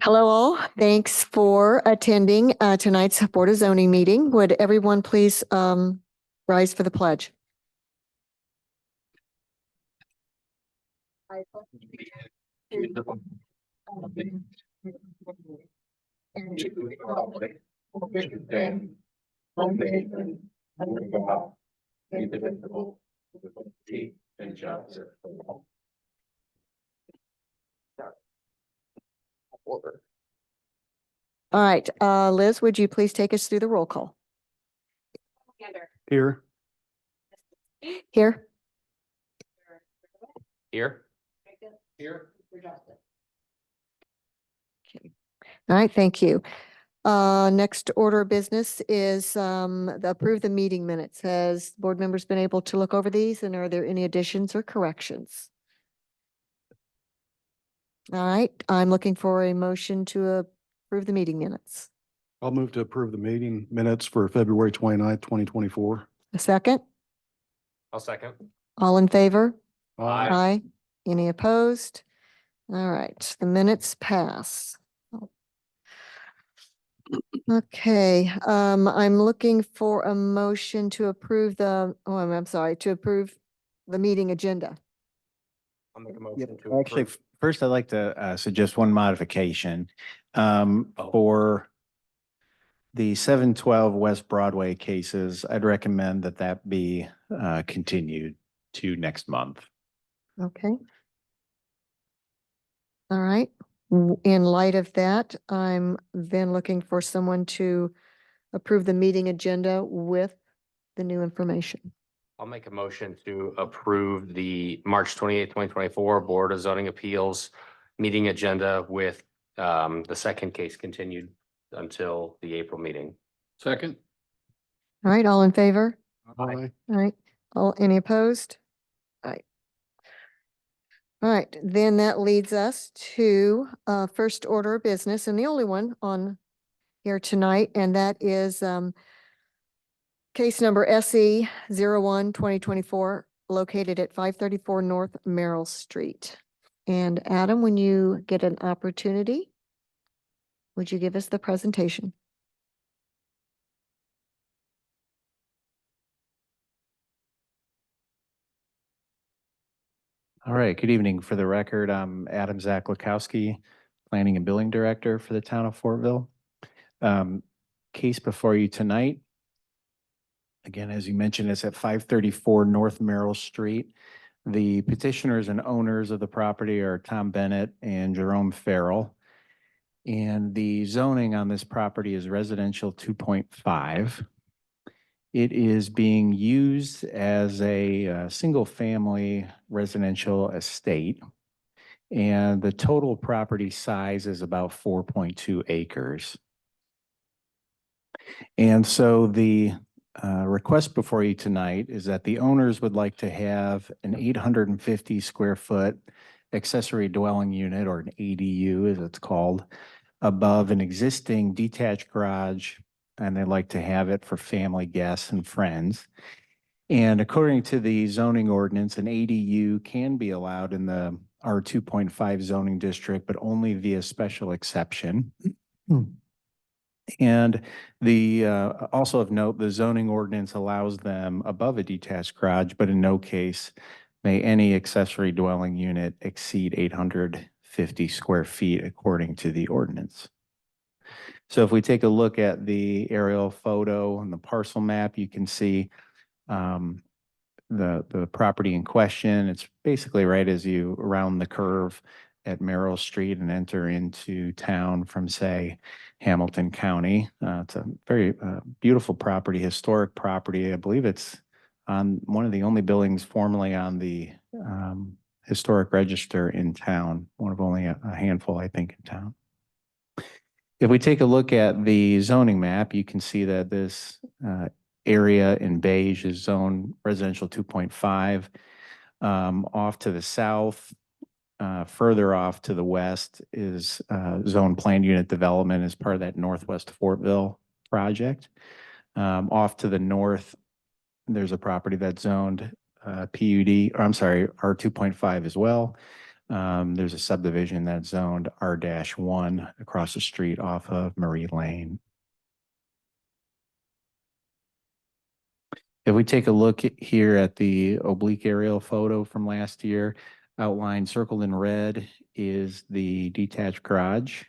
Hello all, thanks for attending tonight's Board of Zoning meeting. Would everyone please rise for the pledge? All right, Liz, would you please take us through the roll call? Here. Here. Here. Here. Okay. All right, thank you. Next order of business is approve the meeting minutes. Has board members been able to look over these, and are there any additions or corrections? All right, I'm looking for a motion to approve the meeting minutes. I'll move to approve the meeting minutes for February 29th, 2024. A second? I'll second. All in favor? Aye. Aye. Any opposed? All right, the minutes pass. Okay, I'm looking for a motion to approve I'm sorry, to approve the meeting agenda. I'll make a motion to Actually, approve. first I'd like to suggest one modification. For the 712 West Broadway cases, I'd recommend that be continued to next month. Okay. All right. In light of that, I'm then looking for someone to approve the meeting agenda with the new information. I'll make a motion to approve the March 28th, 2024 Board of Zoning Appeals meeting agenda with the second case continued until the April meeting. Second. All right, all in favor? Aye. All right, any opposed? All right. All right, then that leads us to first order of business, and the only one on here tonight, and that is case number SE 01-2024, located at 534 North Merrill Street. And Adam, when you get an opportunity, would you give us the presentation? All right, good evening. For the record, I'm Adam Zaklakowski, Planning and Billing Director for the town of Fortville. Case before you tonight. Again, as you mentioned, it's at 534 North Merrill Street. The petitioners and owners of the property are Tom Bennett and Jerome Ferrell. And the zoning on this property is residential 2.5. It is being used as a single-family residential estate. And the total property size is about 4.2 acres. And so the request before you tonight is that the owners would like to have an 850 square foot accessory dwelling unit, or an ADU as it's called, above an existing detached garage, and they'd like to have it for family guests and friends. And according to the zoning ordinance, an ADU can be allowed in the R2.5 zoning district, but only via special exception. And also of note, the zoning ordinance allows them above a detached garage, but in no case may any accessory dwelling unit exceed 850 square feet according to the ordinance. So if we take a look at the aerial photo and the parcel map, you can see the property in question. It's basically right as you round the curve at Merrill Street and enter into town from, say, Hamilton County. It's a very beautiful property, historic property. I believe it's on one of the only buildings formerly on the historic register in town, one of only a handful, I think, in town. If we take a look at the zoning map, you can see that this area in beige is zone residential 2.5. Off to the south, further off to the west is zone planned unit development as part of that Northwest Fortville project. Off to the north, there's a property that's zoned PUD, or I'm sorry, R2.5 as well. There's a subdivision that's zoned R-1 across the street off of Marie Lane. If we take a look here at the oblique aerial photo from last year, outlined circled in red is the detached garage.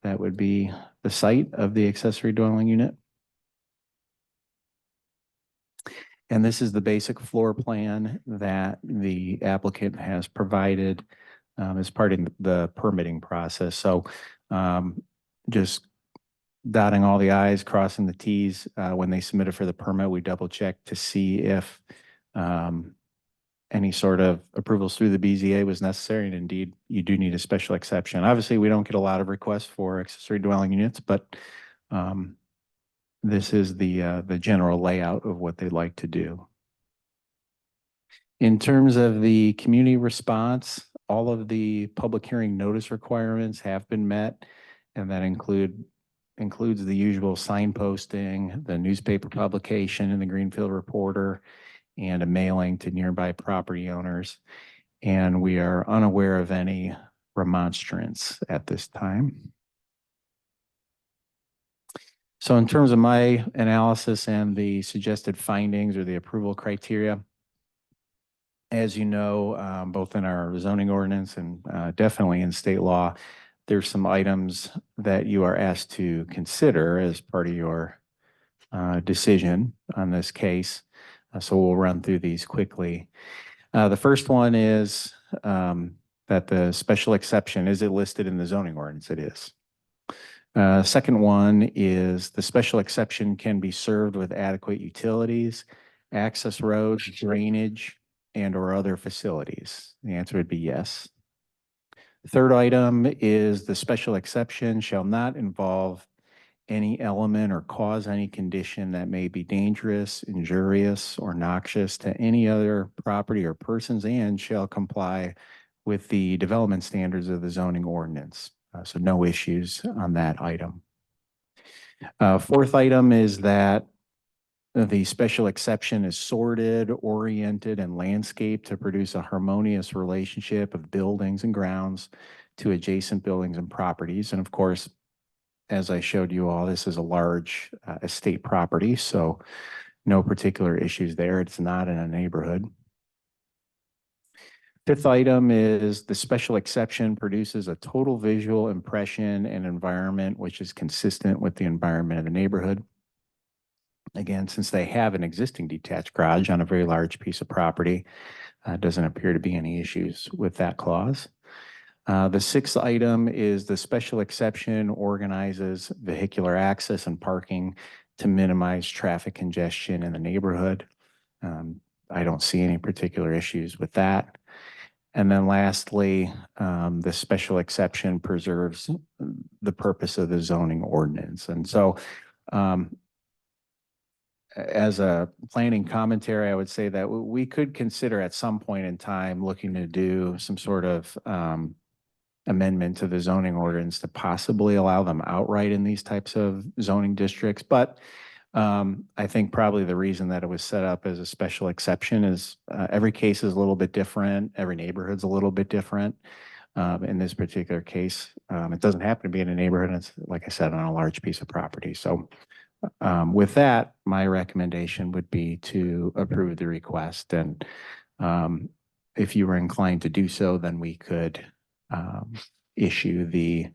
That would be the site of the accessory dwelling unit. And this is the basic floor plan that the applicant has provided as part of the permitting process. So just dotting all the i's, crossing the t's. When they submitted for the permit, we double checked to see if any sort of approvals through the BZA was necessary. And indeed, you do need a special exception. Obviously, we don't get a lot of requests for accessory dwelling units, but this is the general layout of what they'd like to do. In terms of the community response, all of the public hearing notice requirements have been met, and that includes the usual signposting, the newspaper publication in the Greenfield Reporter, and a mailing to nearby property owners. And we are unaware of any remonstrance at this time. So in terms of my analysis and the suggested findings or the approval criteria, as you know, both in our zoning ordinance and definitely in state law, there's some items that you are asked to consider as part of your decision on this case. So we'll run through these quickly. The first one is that the special exception, is it listed in the zoning ordinance? It is. Second one is the special exception can be served with adequate utilities, access roads, drainage, and or other facilities. The answer would be yes. Third item is the special exception shall not involve any element or cause any condition that may be dangerous, injurious, or noxious to any other property or persons and shall comply with the development standards of the zoning ordinance. So no issues on that item. Fourth item is that the special exception is sorted, oriented, and landscaped to produce a harmonious relationship of buildings and grounds to adjacent buildings and properties. And of course, as I showed you all, this is a large estate property, so no particular issues there. It's not in a neighborhood. Fifth item is the special exception produces a total visual impression and environment which is consistent with the environment of the neighborhood. Again, since they have an existing detached garage on a very large piece of property, doesn't appear to be any issues with that clause. The sixth item is the special exception organizes vehicular access and parking to minimize traffic congestion in the neighborhood. I don't see any particular issues with that. And then lastly, the special exception preserves the purpose of the zoning ordinance. And so as a planning commentary, I would say that we could consider at some point in time looking to do some sort of amendment to the zoning ordinance to possibly allow them outright in these types of zoning districts. But I think probably the reason that it was set up as a special exception is every case is a little bit different. Every neighborhood's a little bit different. In this particular case, it doesn't happen to be in a neighborhood. It's, like I said, on a large piece of property. So with that, my recommendation would be to approve the request. And if you were inclined to do so, then we could issue the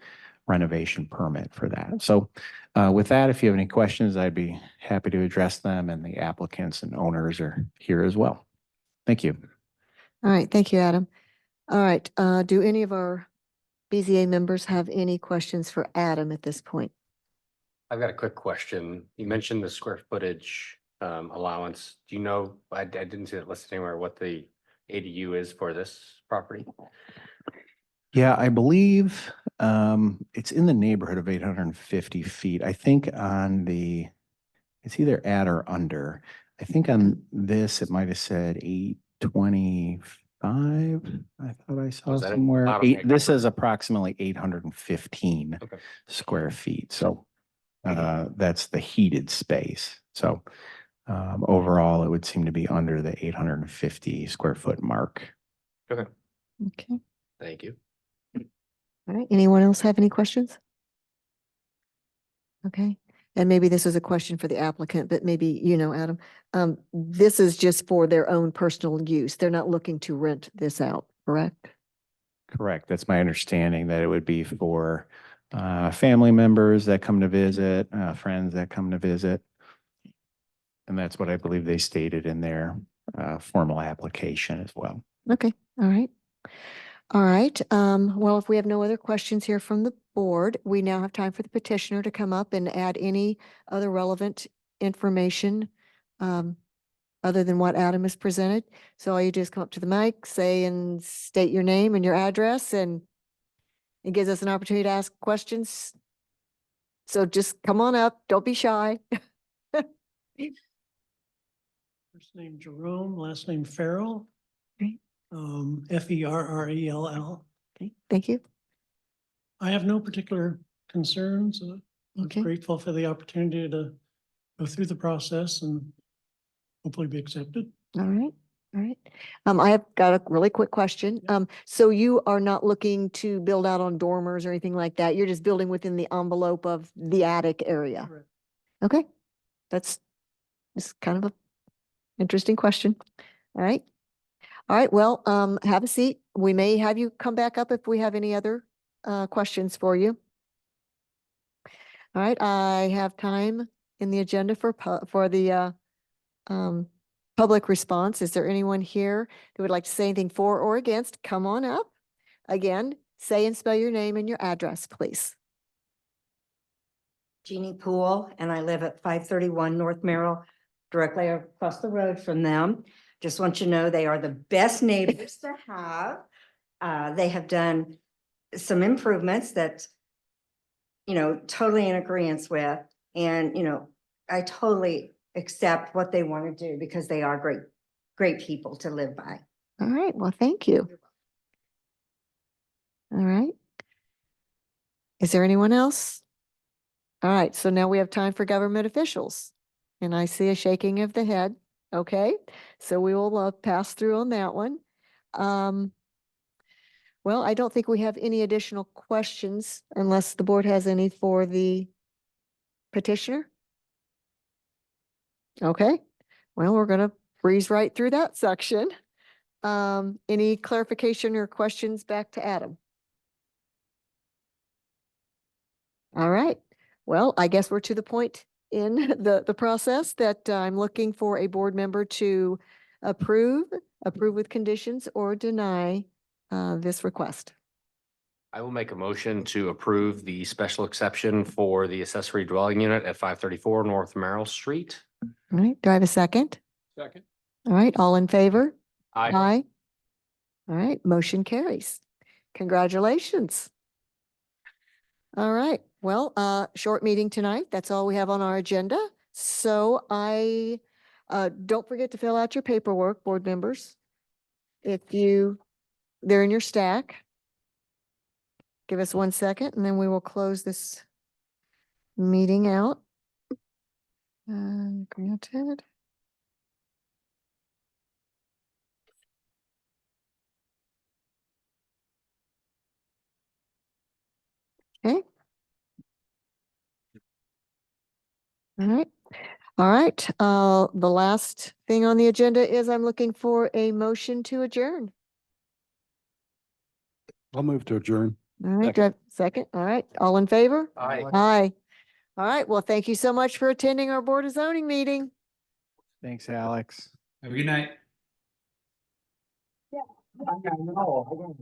renovation permit for that. So with that, if you have any questions, I'd be happy to address them, and the applicants and owners are here as well. Thank you. All right, thank you, Adam. All right, do any of our BZA members have any questions for Adam at this point? I've got a quick question. You mentioned the square footage allowance. Do you know, I didn't see it listed anywhere, what the ADU is for this property? Yeah, I believe it's in the neighborhood of 850 feet. I think on it's either at or under. I think on this, it might have said 825. I thought I saw Was that somewhere. out of This is approximately 815 Okay. square feet. So that's the heated space. So overall, it would seem to be under the 850 square foot mark. Okay. Okay. Thank anyone else have any questions? Okay, and maybe this is a question for the applicant, but maybe, Adam, this is just for their own personal use. They're not looking to rent this out, correct? Correct. That's my understanding, that it would be for family members that come to visit, friends that come to visit. And that's what I believe they stated in their formal application as well. Okay, all right. All right, well, if we have no other questions here from the board, we now have time for the petitioner to come up and add any other relevant information other than what Adam has presented. So all you do is come up to the mic, say and state your name and your address, and it gives us an opportunity to ask questions. So just come on up, don't be shy. First name Jerome, last name Ferrell. Great. Ferrell. Okay, thank you. I have no particular concerns. I'm Okay. grateful for the opportunity to go through the process and hopefully be accepted. All right, all right. I have got a really quick question. So you are not looking to build out on dormers or anything like that? You're just building within the envelope of the attic area? Correct. Okay, that's kind of a interesting question. All right. All right, well, have a seat. We may have you come back up if we have any other questions for you. All right, I have time in the agenda for the public response. Is there anyone here who would like to say anything for or against? Come on up. Again, say and spell your name and your address, please. Jeannie Poole, and I live at 531 North Merrill, directly across the road from them. Just want you to know they are the best neighbors to have. They have done some improvements that, totally in agreement with. And, I totally accept what they want to do because they are great, great people to live by. All right, well, thank you. All right. Is there anyone else? All right, so now we have time for government officials. And I see a shaking of the head. Okay, so we will pass through on that one. Well, I don't think we have any additional questions unless the board has any for the petitioner. Okay, well, we're gonna breeze right through that section. Any clarification or questions back to Adam? All right, well, I guess we're to the point in the process that I'm looking for a board member to approve with conditions, or deny this request. I will make a motion to approve the special exception for the accessory dwelling unit at 534 North Merrill Street. All right, do I have a second? Second. All right, all in favor? Aye. Aye. All right, motion carries. Congratulations. All right, well, short meeting tonight. That's all we have on our agenda. So don't forget to fill out your paperwork, board members. They're in your stack. Give us 1 second and then we will close this meeting out. Granted. Okay. All right. All right. The last thing on the agenda is I'm looking for a motion to adjourn. I'll move to adjourn. All right, do I have a second? All right, all in favor? Aye. Aye. All right, well, thank you so much for attending our Board of Zoning meeting. Thanks, Alex. Have a good night. I know.